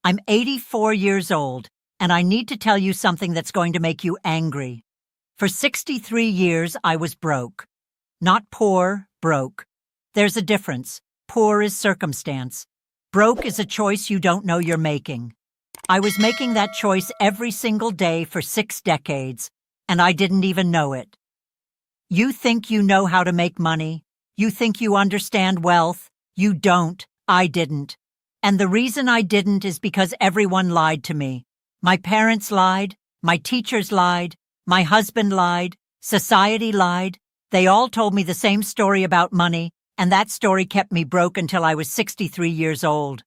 I'm 84 years old, and I need to tell you something that's going to make you angry. For 63 years, I was broke. Not poor, broke. There's a difference. Poor is circumstance. Broke is a choice you don't know you're making. I was making that choice every single day for 6 decades, and I didn't even know it. You think you know how to make money. You think you understand wealth. You don't. I didn't. And the reason I didn't is because everyone lied to me. My parents lied. My teachers lied. My husband lied. Society lied. They all told me the same story about money, and that story kept me broke until I was 63 years old.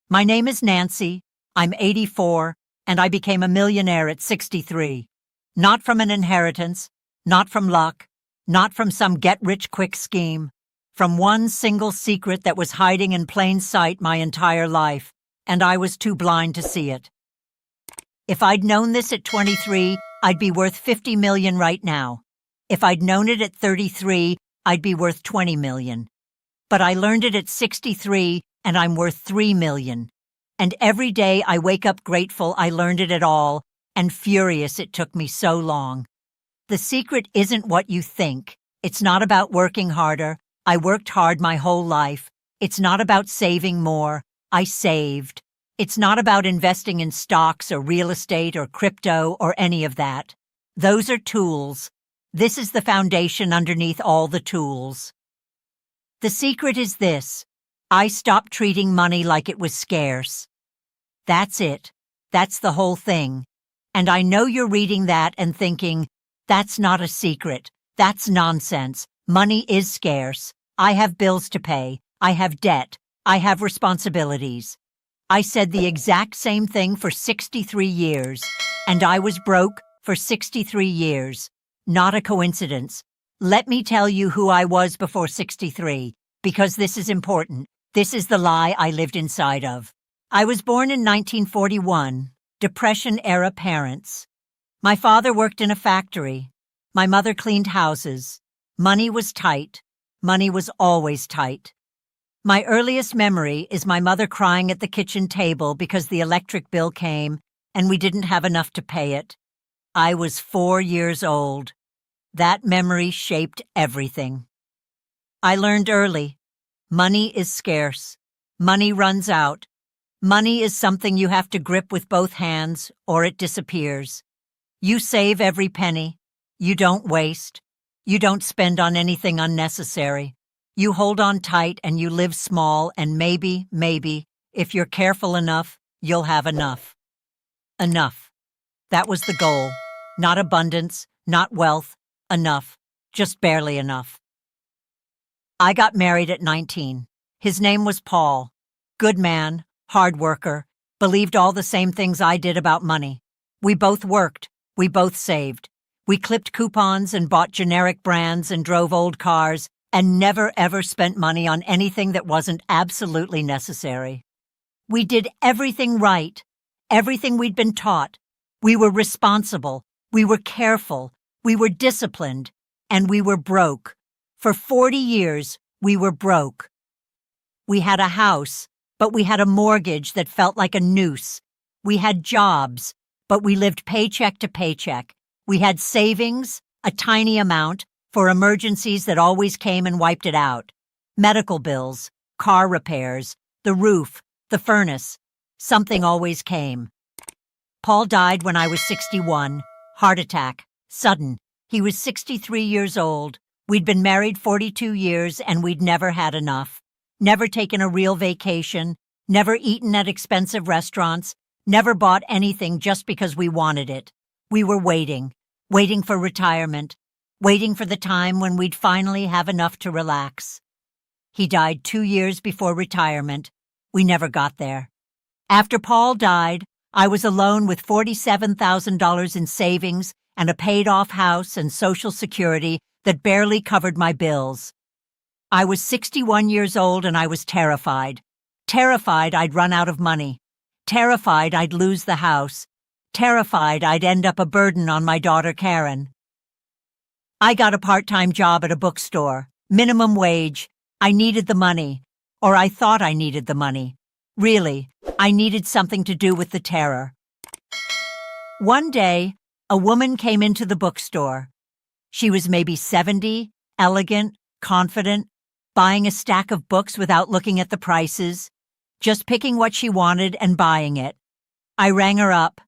My name is Nancy. I'm 84, and I became a millionaire at 63. Not from an inheritance, not from luck, not from some get-rich-quick scheme. From one single secret that was hiding in plain sight my entire life, and I was too blind to see it. If I'd known this at 23, I'd be worth $50 million right now. If I'd known it at 33, I'd be worth $20 million. But I learned it at 63, and I'm worth $3 million. And every day I wake up grateful I learned it at all, and furious it took me so long. The secret isn't what you think. It's not about working harder. I worked hard my whole life. It's not about saving more. I saved. It's not about investing in stocks or real estate or crypto or any of that. Those are tools. This is the foundation underneath all the tools. The secret is this. I stopped treating money like it was scarce. That's it. That's the whole thing. And I know you're reading that and thinking, that's not a secret. That's nonsense. Money is scarce. I have bills to pay. I have debt. I have responsibilities. I said the exact same thing for 63 years, and I was broke for 63 years. Not a coincidence. Let me tell you who I was before 63, because this is important. This is the lie I lived inside of. I was born in 1941, Depression-era parents. My father worked in a factory. My mother cleaned houses. Money was tight. Money was always tight. My earliest memory is my mother crying at the kitchen table because the electric bill came and we didn't have enough to pay it. I was 4 years old. That memory shaped everything. I learned early. Money is scarce. Money runs out. Money is something you have to grip with both hands or it disappears. You save every penny. You don't waste. You don't spend on anything unnecessary. You hold on tight and you live small, and maybe, if you're careful enough, you'll have enough. Enough. That was the goal. Not abundance, not wealth. Enough. Just barely enough. I got married at 19. His name was Paul. Good man, hard worker, believed all the same things I did about money. We both worked. We both saved. We clipped coupons and bought generic brands and drove old cars and never ever spent money on anything that wasn't absolutely necessary. We did everything right, everything we'd been taught. We were responsible, we were careful, we were disciplined, and we were broke. For 40 years, we were broke. We had a house, but we had a mortgage that felt like a noose. We had jobs, but we lived paycheck to paycheck. We had savings, a tiny amount, for emergencies that always came and wiped it out. Medical bills, car repairs, the roof, the furnace. Something always came. Paul died when I was 61. Heart attack. Sudden. He was 63 years old. We'd been married 42 years and we'd never had enough. Never taken a real vacation. Never eaten at expensive restaurants. Never bought anything just because we wanted it. We were waiting for retirement. Waiting for the time when we'd finally have enough to relax. He died 2 years before retirement. We never got there. After Paul died, I was alone with $47,000 in savings and a paid-off house and Social Security that barely covered my bills. I was 61 years old and I was terrified. Terrified I'd run out of money. Terrified I'd lose the house. Terrified I'd end up a burden on my daughter Karen. I got a part-time job at a bookstore, minimum wage. I needed the money, or I thought I needed the money. Really, I needed something to do with the terror. One day, a woman came into the bookstore. She was maybe 70, elegant, confident, buying a stack of books without looking at the prices, just picking what she wanted and buying it. I rang her up.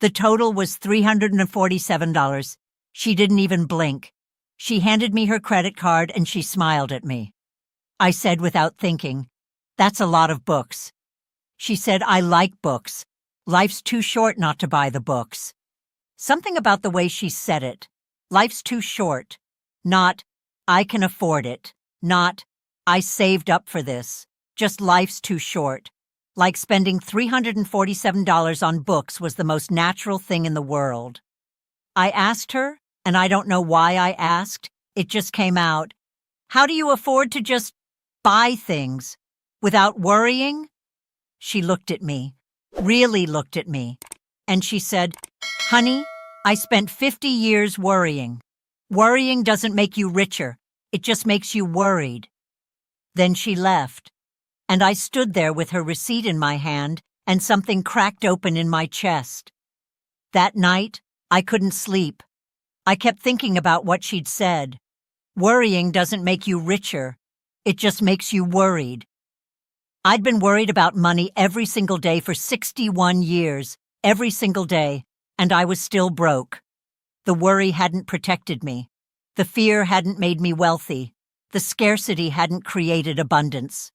The total was $347. She didn't even blink. She handed me her credit card and she smiled at me. I said without thinking, "That's a lot of books." She said, "I like books. Life's too short not to buy the books." Something about the way she said it. Life's too short. Not, "I can afford it." Not, "I saved up for this." Just life's too short. Like spending $347 on books was the most natural thing in the world. I asked her, and I don't know why I asked, it just came out, "How do you afford to just buy things without worrying?" She looked at me, really looked at me, and she said, "Honey, I spent 50 years worrying. Worrying doesn't make you richer. It just makes you worried." Then she left, and I stood there with her receipt in my hand and something cracked open in my chest. That night, I couldn't sleep. I kept thinking about what she'd said. Worrying doesn't make you richer. It just makes you worried. I'd been worried about money every single day for 61 years, every single day, and I was still broke. The worry hadn't protected me. The fear hadn't made me wealthy. The scarcity hadn't created abundance.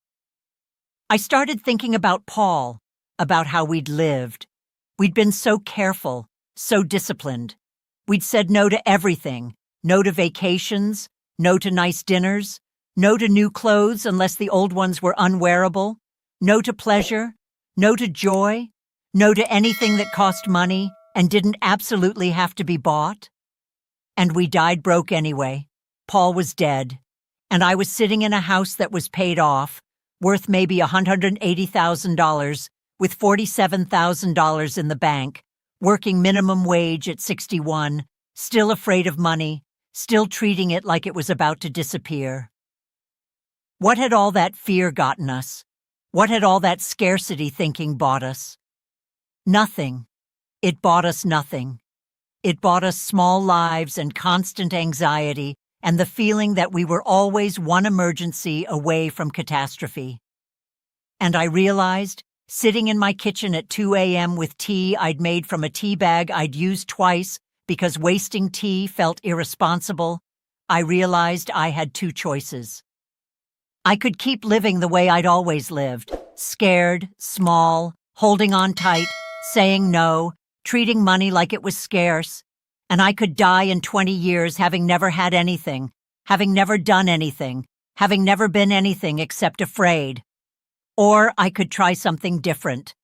I started thinking about Paul, about how we'd lived. We'd been so careful, so disciplined. We'd said no to everything, no to vacations, no to nice dinners, no to new clothes unless the old ones were unwearable, no to pleasure, no to joy, no to anything that cost money and didn't absolutely have to be bought. And we died broke anyway. Paul was dead, and I was sitting in a house that was paid off, worth maybe $180,000, with $47,000 in the bank, working minimum wage at 61, still afraid of money, still treating it like it was about to disappear. What had all that fear gotten us? What had all that scarcity thinking bought us? Nothing. It bought us nothing. It bought us small lives and constant anxiety and the feeling that we were always one emergency away from catastrophe. And I realized, sitting in my kitchen at 2 a.m. with tea I'd made from a tea bag I'd used twice because wasting tea felt irresponsible, I realized I had two choices. I could keep living the way I'd always lived, scared, small, holding on tight, saying no, treating money like it was scarce, and I could die in 20 years having never had anything, having never done anything, having never been anything except afraid. Or I could try something different.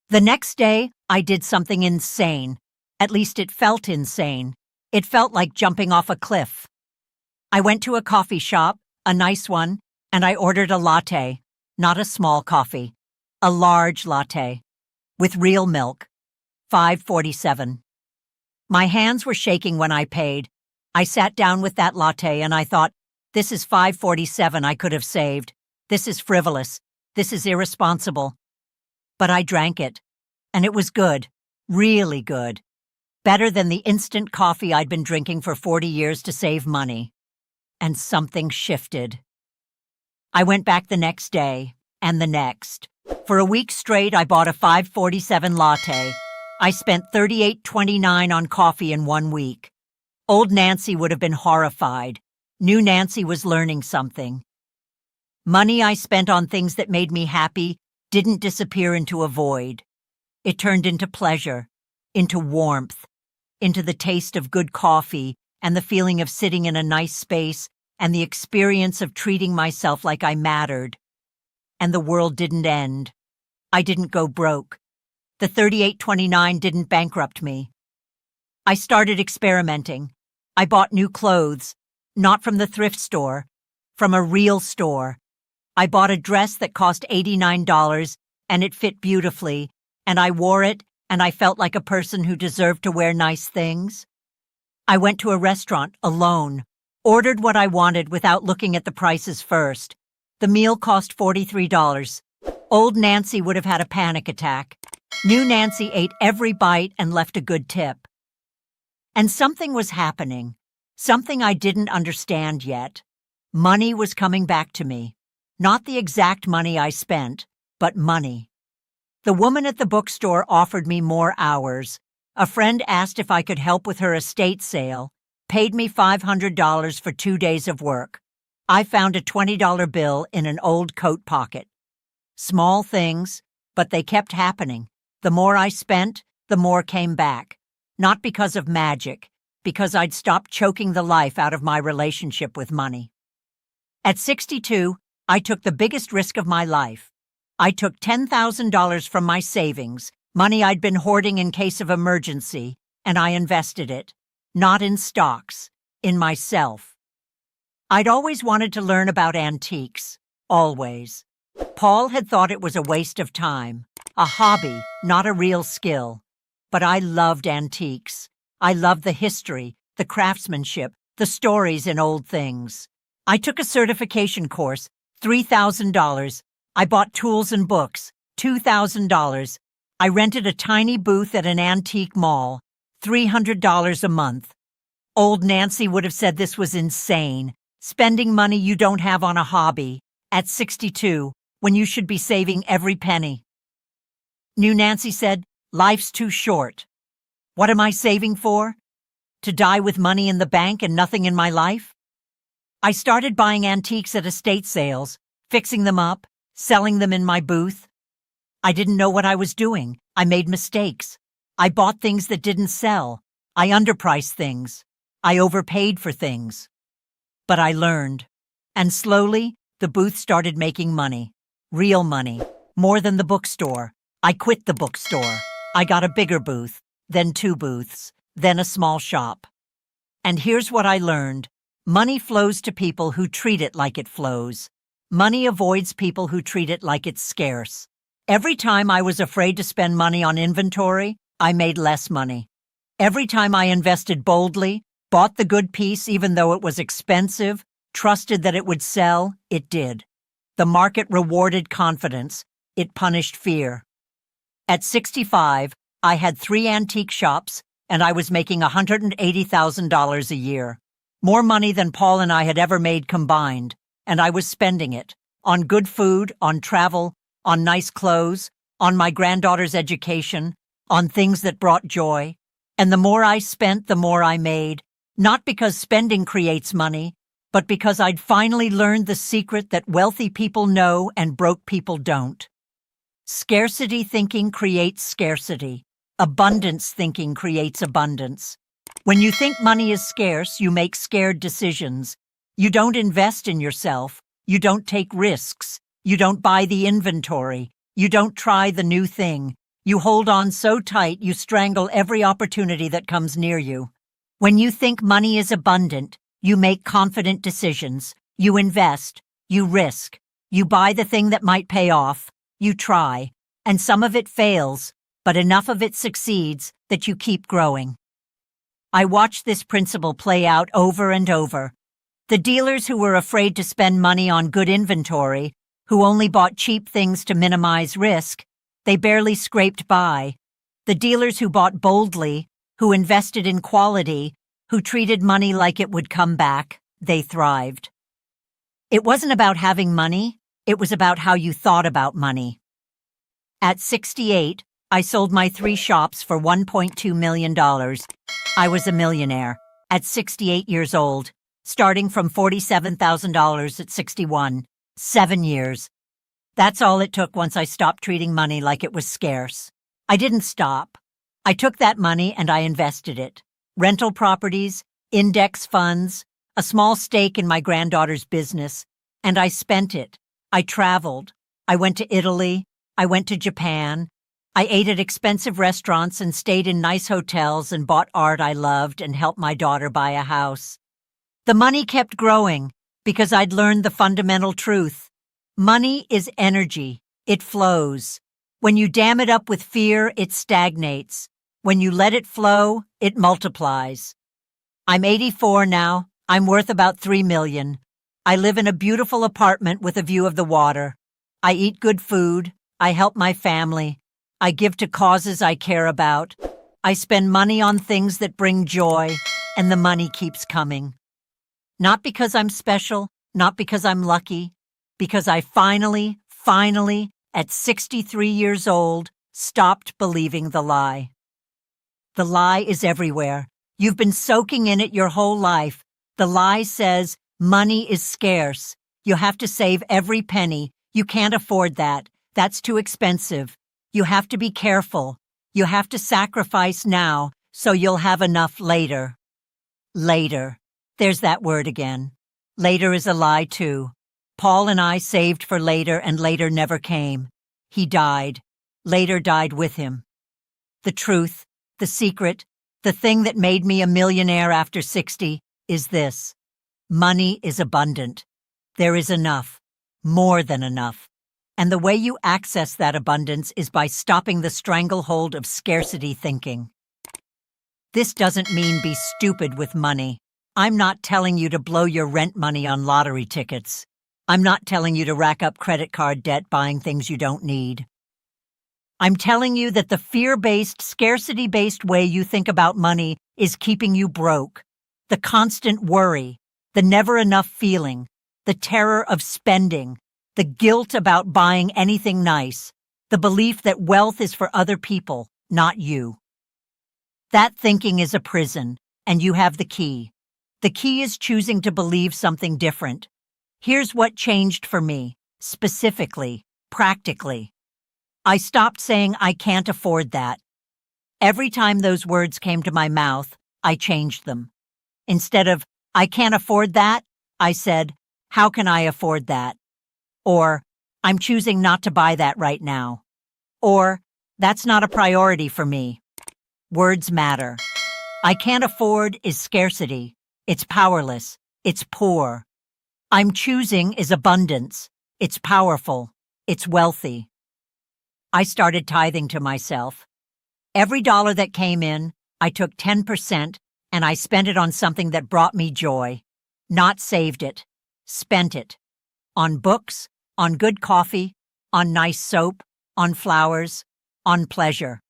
The next day, I did something insane. At least it felt insane. It felt like jumping off a cliff. I went to a coffee shop, a nice one, and I ordered a latte, not a small coffee, a large latte, with real milk, $5.47. My hands were shaking when I paid. I sat down with that latte and I thought, this is $5.47 I could have saved. This is frivolous. This is irresponsible. But I drank it, and it was good, really good. Better than the instant coffee I'd been drinking for 40 years to save money. And something shifted. I went back the next day, and the next. For a week straight, I bought a $5.47 latte. I spent $38.29 on coffee in 1 week. Old Nancy would have been horrified. New Nancy was learning something. Money I spent on things that made me happy didn't disappear into a void. It turned into pleasure, into warmth, into the taste of good coffee and the feeling of sitting in a nice space and the experience of treating myself like I mattered. And the world didn't end. I didn't go broke. The $38.29 didn't bankrupt me. I started experimenting. I bought new clothes, not from the thrift store, from a real store. I bought a dress that cost $89 and it fit beautifully, and I wore it and I felt like a person who deserved to wear nice things. I went to a restaurant alone, ordered what I wanted without looking at the prices first. The meal cost $43. Old Nancy would have had a panic attack. New Nancy ate every bite and left a good tip. And something was happening, something I didn't understand yet. Money was coming back to me. Not the exact money I spent, but money. The woman at the bookstore offered me more hours. A friend asked if I could help with her estate sale, paid me $500 for 2 days of work. I found a $20 bill in an old coat pocket. Small things, but they kept happening. The more I spent, the more came back. Not because of magic, because I'd stopped choking the life out of my relationship with money. At 62, I took the biggest risk of my life. I took $10,000 from my savings, money I'd been hoarding in case of emergency, and I invested it, not in stocks, in myself. I'd always wanted to learn about antiques, always. Paul had thought it was a waste of time, a hobby, not a real skill. But I loved antiques. I loved the history, the craftsmanship, the stories in old things. I took a certification course, $3,000. I bought tools and books, $2,000. I rented a tiny booth at an antique mall, $300 a month. Old Nancy would have said this was insane, spending money you don't have on a hobby, at 62, when you should be saving every penny. New Nancy said, life's too short. What am I saving for? To die with money in the bank and nothing in my life? I started buying antiques at estate sales, fixing them up, selling them in my booth. I didn't know what I was doing. I made mistakes. I bought things that didn't sell. I underpriced things. I overpaid for things. But I learned. And slowly, the booth started making money. Real money. More than the bookstore. I quit the bookstore. I got a bigger booth, then 2 booths, then a small shop. And here's what I learned. Money flows to people who treat it like it flows. Money avoids people who treat it like it's scarce. Every time I was afraid to spend money on inventory, I made less money. Every time I invested boldly, bought the good piece even though it was expensive, trusted that it would sell, it did. The market rewarded confidence. It punished fear. At 65, I had 3 antique shops, and I was making $180,000 a year. More money than Paul and I had ever made combined, and I was spending it on good food, on travel, on nice clothes, on my granddaughter's education, on things that brought joy. And the more I spent, the more I made, not because spending creates money, but because I'd finally learned the secret that wealthy people know and broke people don't. Scarcity thinking creates scarcity. Abundance thinking creates abundance. When you think money is scarce, you make scared decisions. You don't invest in yourself. You don't take risks. You don't buy the inventory. You don't try the new thing. You hold on so tight you strangle every opportunity that comes near you. When you think money is abundant, you make confident decisions. You invest. You risk. You buy the thing that might pay off. You try. And some of it fails, but enough of it succeeds that you keep growing. I watched this principle play out over and over. The dealers who were afraid to spend money on good inventory, who only bought cheap things to minimize risk, they barely scraped by. The dealers who bought boldly, who invested in quality, who treated money like it would come back, they thrived. It wasn't about having money, it was about how you thought about money. At 68, I sold my 3 shops for $1.2 million. I was a millionaire at 68 years old, starting from $47,000 at 61. 7 years. That's all it took once I stopped treating money like it was scarce. I didn't stop. I took that money and I invested it. Rental properties, index funds, a small stake in my granddaughter's business, and I spent it. I traveled. I went to Italy. I went to Japan. I ate at expensive restaurants and stayed in nice hotels and bought art I loved and helped my daughter buy a house. The money kept growing because I'd learned the fundamental truth. Money is energy. It flows. When you dam it up with fear, it stagnates. When you let it flow, it multiplies. I'm 84 now. I'm worth about $3 million. I live in a beautiful apartment with a view of the water. I eat good food. I help my family. I give to causes I care about. I spend money on things that bring joy, and the money keeps coming. Not because I'm special, not because I'm lucky, because I finally, at 63 years old, stopped believing the lie. The lie is everywhere. You've been soaking in it your whole life. The lie says money is scarce. You have to save every penny. You can't afford that. That's too expensive. You have to be careful. You have to sacrifice now so you'll have enough later. Later. There's that word again. Later is a lie too. Paul and I saved for later, and later never came. He died. Later died with him. The truth, the secret, the thing that made me a millionaire after 60 is this. Money is abundant. There is enough. More than enough. And the way you access that abundance is by stopping the stranglehold of scarcity thinking. This doesn't mean be stupid with money. I'm not telling you to blow your rent money on lottery tickets. I'm not telling you to rack up credit card debt buying things you don't need. I'm telling you that the fear-based, scarcity-based way you think about money is keeping you broke. The constant worry, the never-enough feeling, the terror of spending, the guilt about buying anything nice, the belief that wealth is for other people, not you. That thinking is a prison, and you have the key. The key is choosing to believe something different. Here's what changed for me, specifically, practically. I stopped saying I can't afford that. Every time those words came to my mouth, I changed them. Instead of, I can't afford that, I said, how can I afford that? Or, I'm choosing not to buy that right now. Or, that's not a priority for me. Words matter. I can't afford is scarcity. It's powerless. It's poor. I'm choosing is abundance. It's powerful. It's wealthy. I started tithing to myself. Every dollar that came in, I took 10% and I spent it on something that brought me joy. Not saved it. Spent it. On books, on good coffee, on nice soap, on flowers, on pleasure.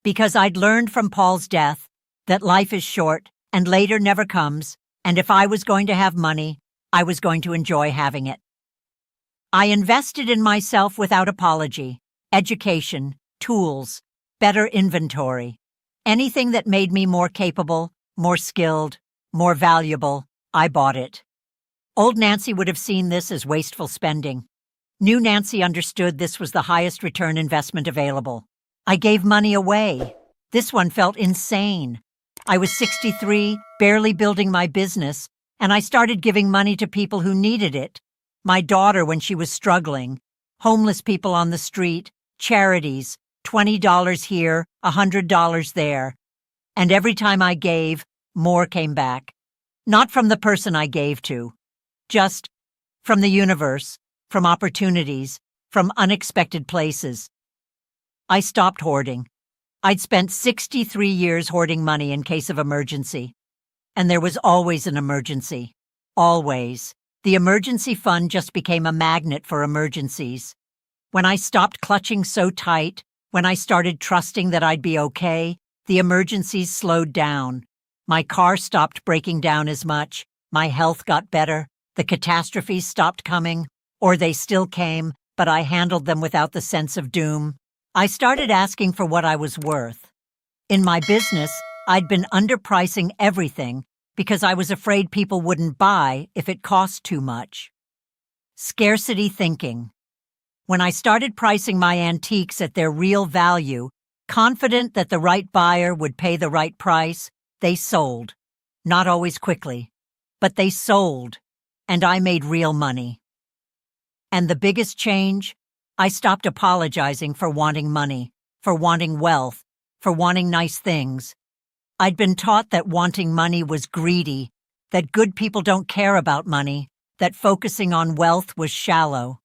Because I'd learned from Paul's death that life is short and later never comes, and if I was going to have money, I was going to enjoy having it. I invested in myself without apology, education, tools, better inventory. Anything that made me more capable, more skilled, more valuable, I bought it. Old Nancy would have seen this as wasteful spending. New Nancy understood this was the highest return investment available. I gave money away. This one felt insane. I was 63, barely building my business, and I started giving money to people who needed it. My daughter when she was struggling, homeless people on the street, charities, $20 here, $100 there. And every time I gave, more came back. Not from the person I gave to, just from the universe, from opportunities, from unexpected places. I stopped hoarding. I'd spent 63 years hoarding money in case of emergency. And there was always an emergency. Always. The emergency fund just became a magnet for emergencies. When I stopped clutching so tight, when I started trusting that I'd be okay, the emergencies slowed down. My car stopped breaking down as much. My health got better. The catastrophes stopped coming. Or they still came, but I handled them without the sense of doom. I started asking for what I was worth. In my business, I'd been underpricing everything because I was afraid people wouldn't buy if it cost too much. Scarcity thinking. When I started pricing my antiques at their real value, confident that the right buyer would pay the right price, they sold. Not always quickly, but they sold, and I made real money. And the biggest change? I stopped apologizing for wanting money, for wanting wealth, for wanting nice things. I'd been taught that wanting money was greedy, that good people don't care about money, that focusing on wealth was shallow.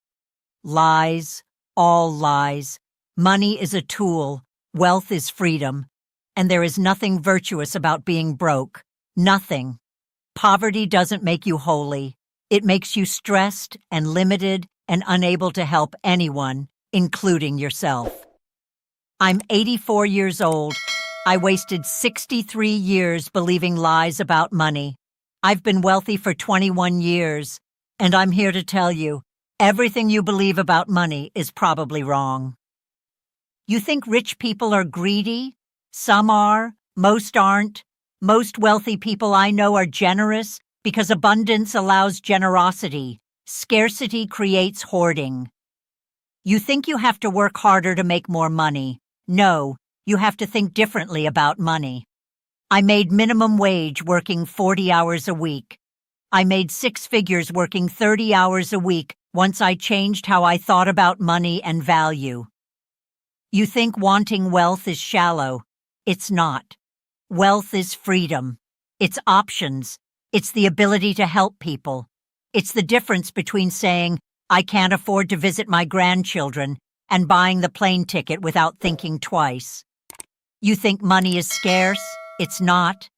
Lies, all lies. Money is a tool, wealth is freedom, and there is nothing virtuous about being broke. Nothing. Poverty doesn't make you holy. It makes you stressed and limited and unable to help anyone, including yourself. I'm 84 years old. I wasted 63 years believing lies about money. I've been wealthy for 21 years, and I'm here to tell you, everything you believe about money is probably wrong. You think rich people are greedy? Some are, most aren't. Most wealthy people I know are generous because abundance allows generosity. Scarcity creates hoarding. You think you have to work harder to make more money. No, you have to think differently about money. I made minimum wage working 40 hours a week. I made 6 figures working 30 hours a week once I changed how I thought about money and value. You think wanting wealth is shallow. It's not. Wealth is freedom. It's options. It's the ability to help people. It's the difference between saying, I can't afford to visit my grandchildren, and buying the plane ticket without thinking twice. You think money is scarce? It's not.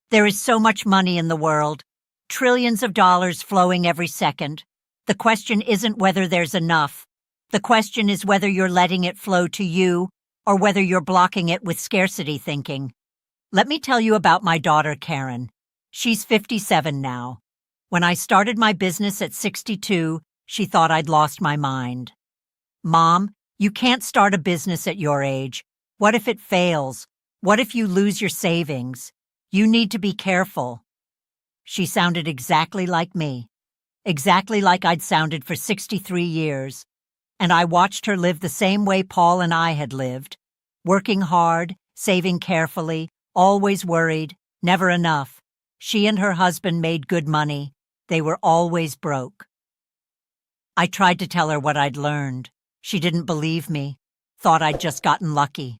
There is so much money in the world. Trillions of dollars flowing every second. The question isn't whether there's enough. The question is whether you're letting it flow to you or whether you're blocking it with scarcity thinking. Let me tell you about my daughter, Karen. She's 57 now. When I started my business at 62, she thought I'd lost my mind. Mom, you can't start a business at your age. What if it fails? What if you lose your savings? You need to be careful. She sounded exactly like me. Exactly like I'd sounded for 63 years. And I watched her live the same way Paul and I had lived. Working hard, saving carefully, always worried, never enough. She and her husband made good money. They were always broke. I tried to tell her what I'd learned. She didn't believe me, thought I'd just gotten lucky.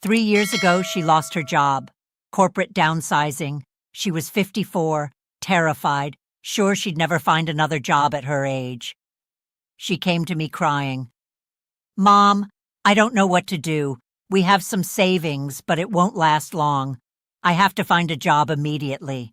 3 years ago, she lost her job. Corporate downsizing. She was 54, terrified, sure she'd never find another job at her age. She came to me crying. Mom, I don't know what to do. We have some savings, but it won't last long. I have to find a job immediately.